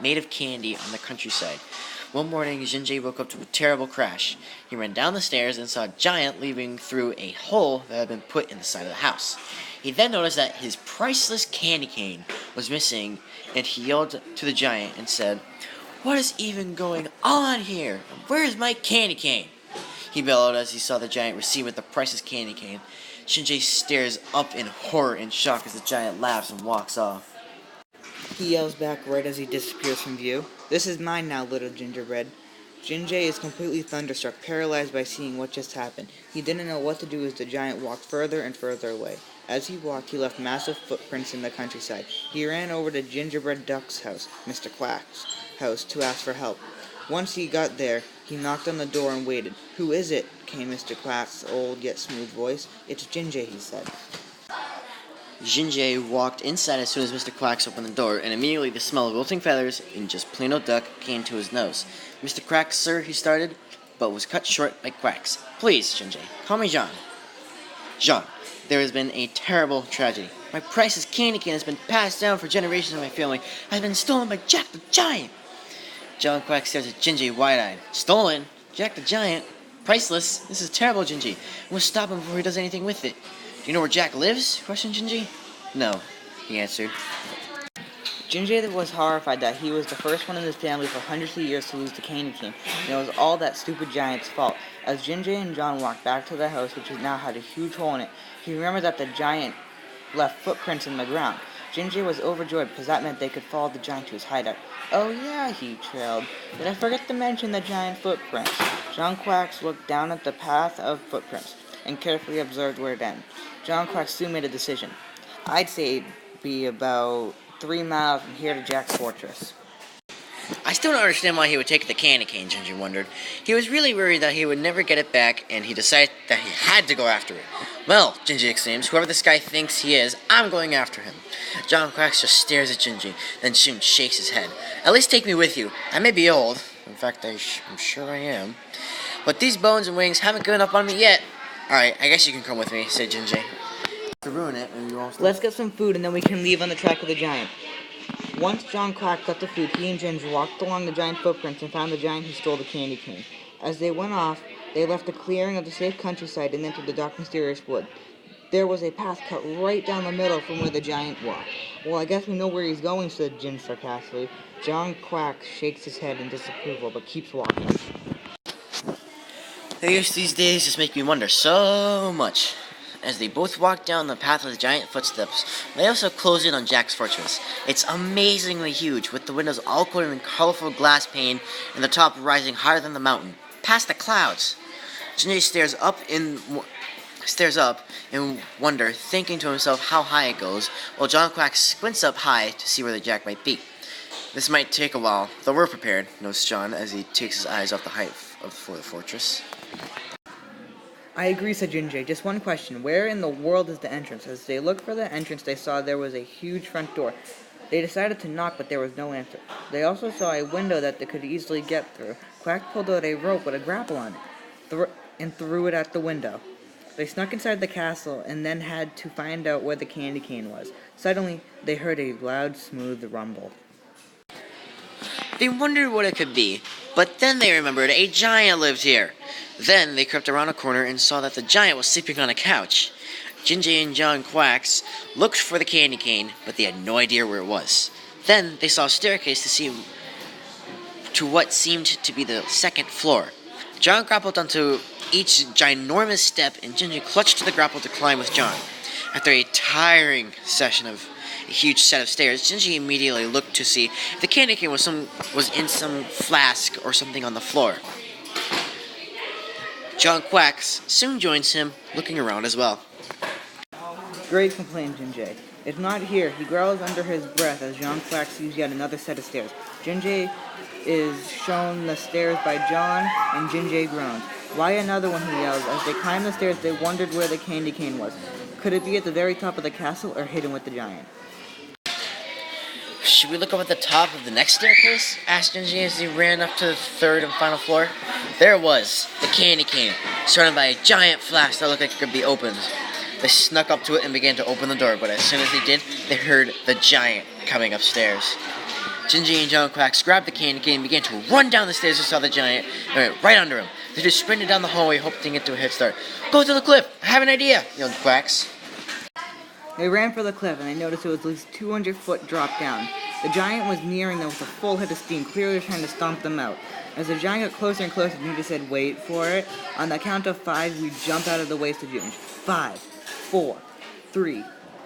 made of candy on the countryside. One morning, Jinjay woke up to a terrible crash. He ran down the stairs and saw a giant leaping through a hole that had been put in the side of the house. He then noticed that his priceless candy cane was missing, and he yelled to the giant and said, "What is even going on here? Where is my candy cane?" He bellowed as he saw the giant receive the priceless candy cane. Shinjay stares up in horror and shock as the giant laughs and walks off. He yells back right as he disappears from view. "This is mine now, little gingerbread." Jinjay is completely thunderstruck, paralyzed by seeing what just happened. He didn't know what to do as the giant walked further and further away. As he walked, he left massive footprints in the countryside. He ran over to Gingerbread Duck's house, Mr. Quack's house, to ask for help. Once he got there, he knocked on the door and waited. "Who is it?" came Mr. Quack's old yet smooth voice. "It's Jinjay," he said. Jinjay walked inside as soon as Mr. Quacks opened the door, and immediately the smell of wilting feathers and just plain old duck came to his nose. "Mr. Quacks, sir," he started, but was cut short by Quacks. "Please, Jinjay, call me Jean." "Jean, there has been a terrible tragedy. My priceless candy cane has been passed down for generations in my family. It has been stolen by Jack the Giant." John Quack stares at Jinjay wide-eyed. "Stolen? Jack the Giant? Priceless? This is terrible, Jinjay. We must stop him before he does anything with it." "Do you know where Jack lives?" questioned Jinjay. "No," he answered. Jinjay was horrified that he was the first one in his family for hundreds of years to lose the candy cane, and it was all that stupid giant's fault. As Jinjay and John walked back to the house, which now had a huge hole in it, he remembered that the giant left footprints in the ground. Jinjay was overjoyed because that meant they could follow the giant to his hideout. "Oh yeah," he trailed. "Did I forget to mention the giant footprints?" John Quacks looked down at the path of footprints and carefully observed where it ended. John Quacks soon made a decision. "I'd say it'd be about 3 miles from here to Jack's fortress." I still don't understand why he would take the candy cane, Jinjay wondered. He was really worried that he would never get it back, and he decided that he had to go after it. "Well," Jinjay exclaims, "whoever this guy thinks he is, I'm going after him." John Quacks just stares at Jinjay, then soon shakes his head. "At least take me with you. I may be old. In fact, I'm sure I am. But these bones and wings haven't given up on me yet." "Alright, I guess you can come with me," said Jinjay. To ruin it, and you all "Let's get some food and then we can leave on the track of the giant." Once John Quack got the food, he and Ginger walked along the giant footprints and found the giant who stole the candy cane. As they went off, they left the clearing of the safe countryside and entered the dark, mysterious wood. There was a path cut right down the middle from where the giant walked. "Well, I guess we know where he's going," said Jin sarcastically. John Quack shakes his head in disapproval, but keeps walking. These days just make me wonder so much. As they both walk down the path of the giant footsteps, they also close in on Jack's fortress. It's amazingly huge, with the windows all coated in colorful glass pane and the top rising higher than the mountain, past the clouds. Jinjay stares up in wonder, thinking to himself how high it goes, while John Quack squints up high to see where the Jack might be. "This might take a while, though we're prepared," notes John as he takes his eyes off the height of the fortress. "I agree," said Jinjay. "Just one question. Where in the world is the entrance?" As they looked for the entrance, they saw there was a huge front door. They decided to knock, but there was no answer. They also saw a window that they could easily get through. Quack pulled out a rope with a grapple on it and threw it at the window. They snuck inside the castle and then had to find out where the candy cane was. Suddenly, they heard a loud, smooth rumble. They wondered what it could be, but then they remembered a giant lived here. Then they crept around a corner and saw that the giant was sleeping on a couch. Jinjay and John Quacks looked for the candy cane, but they had no idea where it was. Then they saw a staircase to what seemed to be the second floor. John grappled onto each ginormous step, and Jinjay clutched to the grapple to climb with John. After a tiring session of a huge set of stairs, Jinjay immediately looked to see if the candy cane was in some flask or something on the floor. John Quacks soon joins him, looking around as well. "Great," complained Jinjay. "It's not here." He growls under his breath as John Quack sees yet another set of stairs. Jinjay is shown the stairs by John, and Jinjay groans. "Why another one?" he yells. As they climbed the stairs, they wondered where the candy cane was. Could it be at the very top of the castle or hidden with the giant? "Should we look up at the top of the next staircase?" asked Jinjay as he ran up to the third and final floor. There it was, the candy cane, surrounded by a giant flask that looked like it could be opened. They snuck up to it and began to open the door, but as soon as they did, they heard the giant coming upstairs. Gingy and John Quacks grabbed the candy cane and began to run down the stairs and saw the giant right under him. They just sprinted down the hallway, hoping to get to a head start. "Go to the cliff! I have an idea!" yelled Quacks. They ran for the cliff, and they noticed it was at least 200-foot drop down. The giant was nearing them with a full head of steam, clearly trying to stomp them out. As the giant got closer and closer, Ginger said, "Wait for it. On the count of 5, we jump out of the way," said Ginger. 5, 4, 3,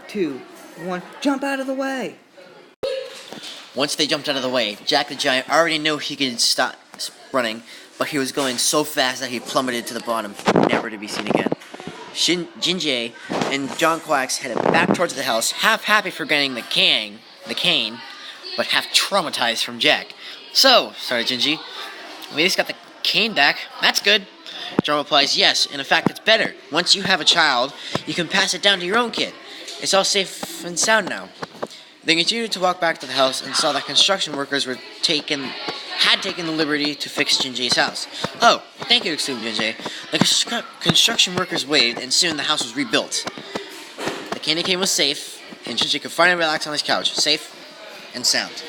2, 1, jump out of the way! Once they jumped out of the way, Jack the Giant already knew he could stop running, but he was going so fast that he plummeted to the bottom, never to be seen again. Gingy and John Quacks headed back towards the house, half happy for getting the cane, but half traumatized from Jack. "So," started Gingy, "we just got the cane back. That's good." John replies, "Yes, and in fact it's better. Once you have a child, you can pass it down to your own kid. It's all safe and sound now." They continued to walk back to the house and saw that construction workers had taken the liberty to fix Gingy's house. "Oh, thank you," exclaimed Gingy. The construction workers waved, and soon the house was rebuilt. The candy cane was safe, and Gingy could finally relax on his couch, safe and sound.